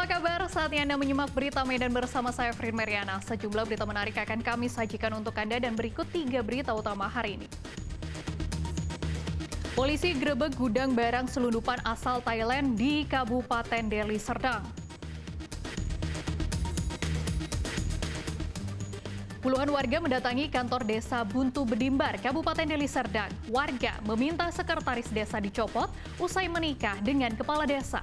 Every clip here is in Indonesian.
Apa kabar? Saatnya Anda menyimak berita Medan bersama saya, Frin Mariana. Sejumlah berita menarik akan kami sajikan untuk Anda dan berikut 3 berita utama hari ini. Polisi grebek gudang barang selundupan asal Thailand di Kabupaten Deli Serdang. Puluhan warga mendatangi kantor desa Buntu Bedimbar, Kabupaten Deli Serdang. Warga meminta sekretaris desa dicopot usai menikah dengan kepala desa.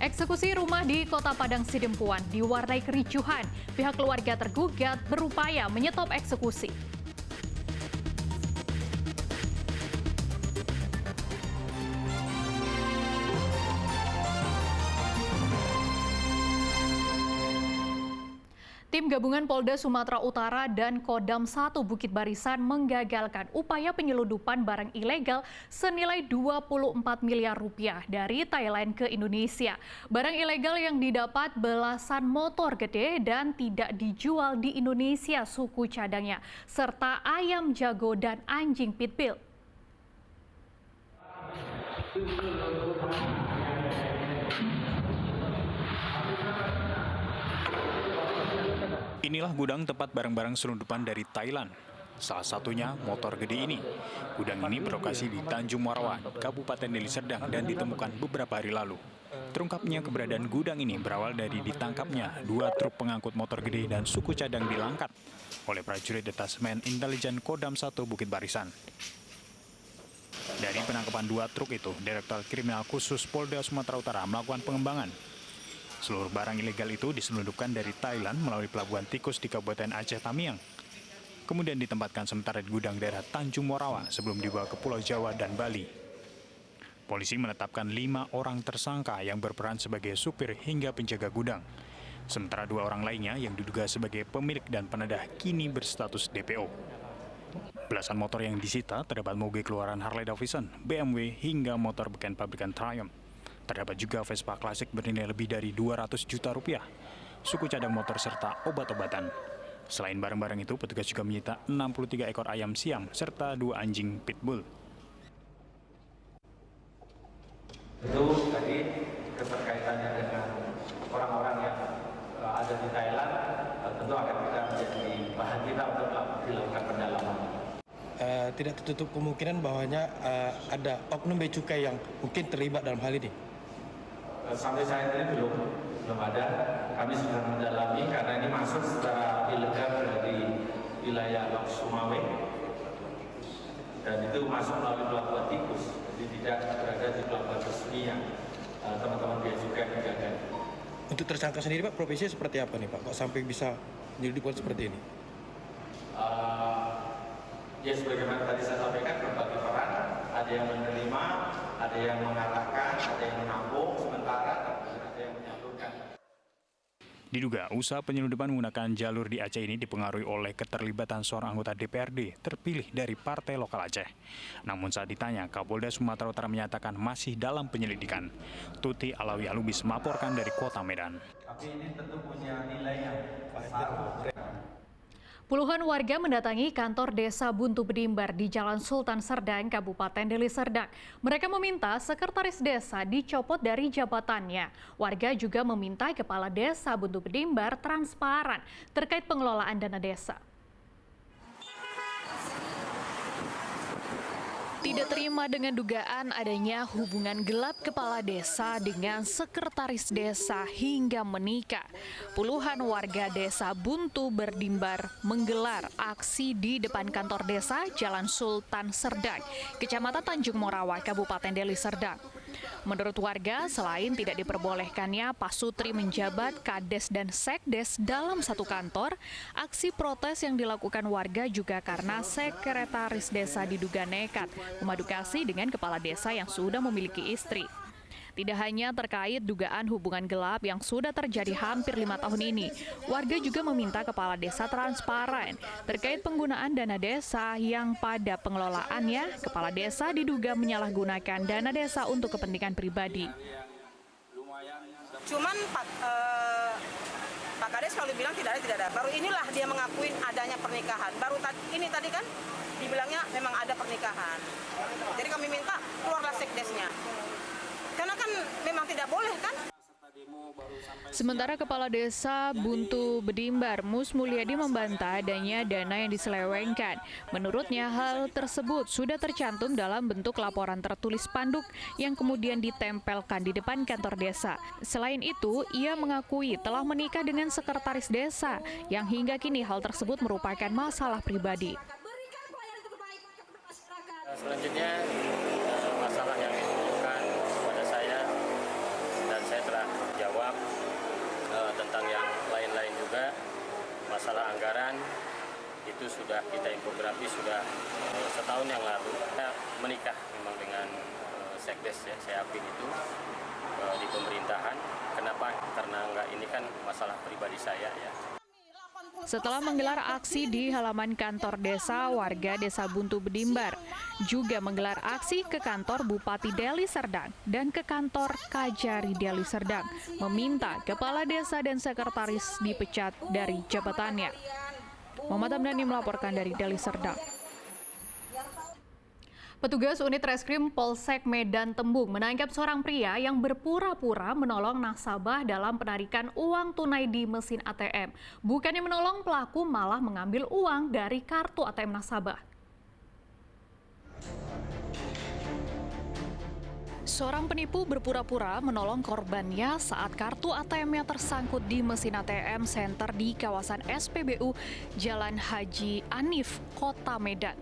Eksekusi rumah di Kota Padang Sidempuan diwarnai kericuhan. Pihak keluarga tergugat berupaya menyetop eksekusi. Tim gabungan Polda Sumatera Utara dan Kodam 1 Bukit Barisan menggagalkan upaya penyelundupan barang ilegal senilai 24 miliar rupiah dari Thailand ke Indonesia. Barang ilegal yang didapat belasan motor gede dan tidak dijual di Indonesia suku cadangnya, serta ayam jago dan anjing pitbull. Inilah gudang tempat barang-barang selundupan dari Thailand. Salah satunya motor gede ini. Gudang ini berlokasi di Tanjung Morawa, Kabupaten Deli Serdang dan ditemukan beberapa hari lalu. Terungkapnya keberadaan gudang ini berawal dari ditangkapnya 2 truk pengangkut motor gede dan suku cadang di Langkat oleh prajurit Detasmen Intelijen Kodam 1 Bukit Barisan. Dari penangkapan 2 truk itu, Direktur Kriminal Khusus Polda Sumatera Utara melakukan pengembangan. Seluruh barang ilegal itu diselundupkan dari Thailand melalui Pelabuhan Tikus di Kabupaten Aceh Tamiang. Kemudian ditempatkan sementara di gudang daerah Tanjung Morawa sebelum dibawa ke Pulau Jawa dan Bali. Polisi menetapkan 5 orang tersangka yang berperan sebagai supir hingga penjaga gudang. Sementara 2 orang lainnya yang diduga sebagai pemilik dan penadah kini berstatus DPO. Belasan motor yang disita terdapat moge keluaran Harley Davidson, BMW hingga motor beken pabrikan Triumph. Terdapat juga Vespa klasik bernilai lebih dari 200 juta rupiah, suku cadang motor serta obat-obatan. Selain barang-barang itu, petugas juga menyita 63 ekor ayam siam serta 2 anjing pitbull. Itu tadi keterkaitannya dengan orang-orang yang ada di Thailand, tentu akan kita menjadi bahan kita untuk dilakukan pendalaman. Tidak tertutup kemungkinan bahwanya ada oknum bea cukai yang mungkin terlibat dalam hal ini. Sampai saat ini belum ada. Kami sedang mendalami karena ini masuk secara ilegal dari wilayah Lok Sumawe dan itu masuk melalui Pelabuhan Tikus, jadi tidak berada di pelabuhan resmi yang teman-teman bea cukai menjaga. Untuk tersangka sendiri Pak, profesinya seperti apa nih Pak? Kok sampai bisa menyelundupkan seperti ini? Ya sebagaimana tadi saya sampaikan, berbagi peran, ada yang menerima, ada yang mengarahkan, ada yang menampung sementara, ada yang menyalurkan. Diduga usaha penyelundupan menggunakan jalur di Aceh ini dipengaruhi oleh keterlibatan seorang anggota DPRD terpilih dari partai lokal Aceh. Namun saat ditanya, Kapolda Sumatera Utara menyatakan masih dalam penyelidikan. Tuti Alawi Alubis melaporkan dari Kota Medan. Tapi ini tentu punya nilai yang besar. Puluhan warga mendatangi kantor desa Buntu Bedimbar di Jalan Sultan Serdang, Kabupaten Deli Serdang. Mereka meminta sekretaris desa dicopot dari jabatannya. Warga juga meminta kepala desa Buntu Bedimbar transparan terkait pengelolaan dana desa. Tidak terima dengan dugaan adanya hubungan gelap kepala desa dengan sekretaris desa hingga menikah. Puluhan warga desa Buntu Bedimbar menggelar aksi di depan kantor desa Jalan Sultan Serdang, Kecamatan Tanjung Morawa, Kabupaten Deli Serdang. Menurut warga, selain tidak diperbolehkannya pasutri menjabat kades dan sekdes dalam satu kantor, aksi protes yang dilakukan warga juga karena sekretaris desa diduga nekat memadu kasih dengan kepala desa yang sudah memiliki istri. Tidak hanya terkait dugaan hubungan gelap yang sudah terjadi hampir 5 tahun ini, warga juga meminta kepala desa transparan terkait penggunaan dana desa yang pada pengelolaannya, kepala desa diduga menyalahgunakan dana desa untuk kepentingan pribadi. Cuman Pak Kades selalu bilang tidak ada. Baru inilah dia mengakui adanya pernikahan. Baru ini tadi kan dibilangnya memang ada pernikahan. Jadi kami minta keluarlah sekdesnya. memang tidak boleh kan? Sementara Kepala Desa Buntu Bedimbar, Mus Mulyadi membantah adanya dana yang diselewengkan. Menurutnya hal tersebut sudah tercantum dalam bentuk laporan tertulis spanduk yang kemudian ditempelkan di depan kantor desa. Selain itu, ia mengakui telah menikah dengan sekretaris desa yang hingga kini hal tersebut merupakan masalah pribadi. Selanjutnya masalah yang ditujukan kepada saya dan saya telah jawab tentang yang lain-lain juga. Masalah anggaran itu sudah kita infografis sudah setahun yang lalu. Saya menikah memang dengan sekdes ya, saya akui itu di pemerintahan. Kenapa? Karena ini kan masalah pribadi saya ya. Setelah menggelar aksi di halaman kantor desa, warga Desa Buntu Bedimbar juga menggelar aksi ke kantor Bupati Deli Serdang dan ke kantor Kajari Deli Serdang, meminta kepala desa dan sekretaris dipecat dari jabatannya. Muhammad Hamdani melaporkan dari Deli Serdang. Petugas unit reskrim Polsek Medan Tembung menangkap seorang pria yang berpura-pura menolong nasabah dalam penarikan uang tunai di mesin ATM. Bukannya menolong, pelaku malah mengambil uang dari kartu ATM nasabah. Seorang penipu berpura-pura menolong korbannya saat kartu ATM-nya tersangkut di mesin ATM Center di kawasan SPBU Jalan Haji Anif, Kota Medan.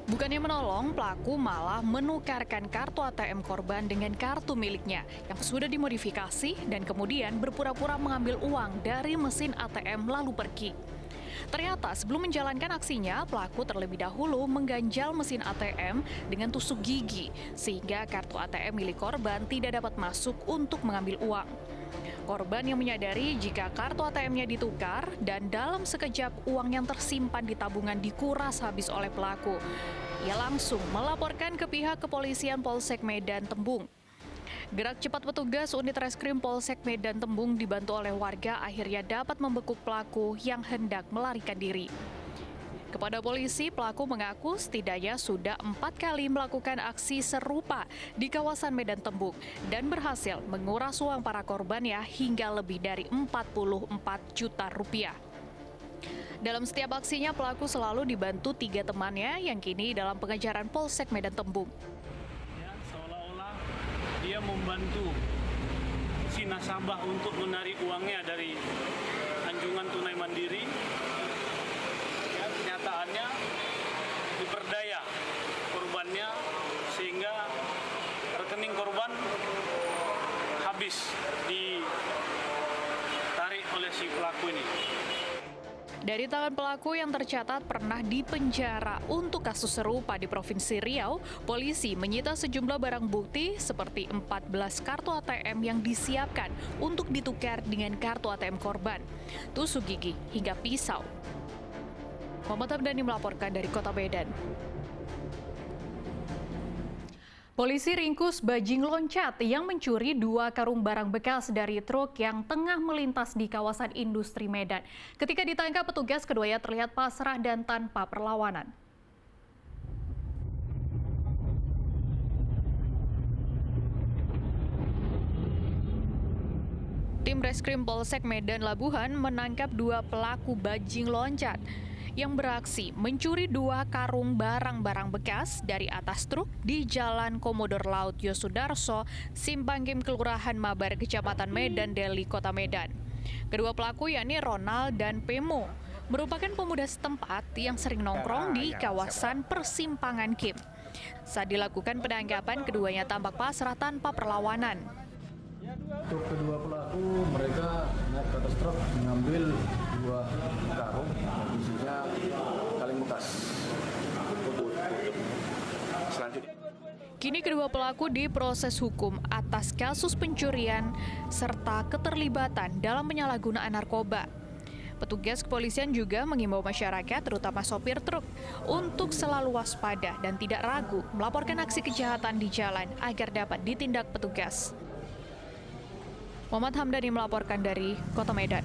Bukannya menolong, pelaku malah menukarkan kartu ATM korban dengan kartu miliknya yang sudah dimodifikasi dan kemudian berpura-pura mengambil uang dari mesin ATM lalu pergi. Ternyata sebelum menjalankan aksinya, pelaku terlebih dahulu mengganjal mesin ATM dengan tusuk gigi sehingga kartu ATM milik korban tidak dapat masuk untuk mengambil uang. Korban yang menyadari jika kartu ATM-nya ditukar dan dalam sekejap uang yang tersimpan di tabungan dikuras habis oleh pelaku. Ia langsung melaporkan ke pihak kepolisian Polsek Medan Tembung. Gerak cepat petugas unit reskrim Polsek Medan Tembung dibantu oleh warga akhirnya dapat membekuk pelaku yang hendak melarikan diri. Kepada polisi, pelaku mengaku setidaknya sudah 4 kali melakukan aksi serupa di kawasan Medan Tembung dan berhasil menguras uang para korbannya hingga lebih dari 44 juta rupiah. Dalam setiap aksinya, pelaku selalu dibantu 3 temannya yang kini dalam pengejaran Polsek Medan Tembung. Ya, seolah-olah dia membantu si nasabah untuk menarik uangnya dari anjungan tunai mandiri. Kenyataannya diperdaya korbannya sehingga rekening korban habis ditarik oleh si pelaku ini. Dari tangan pelaku yang tercatat pernah dipenjara untuk kasus serupa di Provinsi Riau, polisi menyita sejumlah barang bukti seperti 14 kartu ATM yang disiapkan untuk ditukar dengan kartu ATM korban, tusuk gigi hingga pisau. Muhammad Hamdani melaporkan dari Kota Medan. Polisi ringkus bajing loncat yang mencuri 2 karung barang bekas dari truk yang tengah melintas di kawasan industri Medan. Ketika ditangkap petugas, keduanya terlihat pasrah dan tanpa perlawanan. Tim Reskrim Polsek Medan Labuhan menangkap 2 pelaku bajing loncat yang beraksi mencuri 2 karung barang-barang bekas dari atas truk di Jalan Komodor Laut Yosudarso, Simpang Kim, Kelurahan Mabar, Kecamatan Medan Deli, Kota Medan. Kedua pelaku yakni Ronald dan Pemo merupakan pemuda setempat yang sering nongkrong di kawasan persimpangan Kim. Saat dilakukan penangkapan, keduanya tampak pasrah tanpa perlawanan. Untuk kedua pelaku, mereka naik ke atas truk mengambil 2 karung isinya kaleng bekas. Selanjutnya, kini kedua pelaku diproses hukum atas kasus pencurian serta keterlibatan dalam penyalahgunaan narkoba. Petugas kepolisian juga mengimbau masyarakat, terutama sopir truk, untuk selalu waspada dan tidak ragu melaporkan aksi kejahatan di jalan agar dapat ditindak petugas. Muhammad Hamdani melaporkan dari Kota Medan.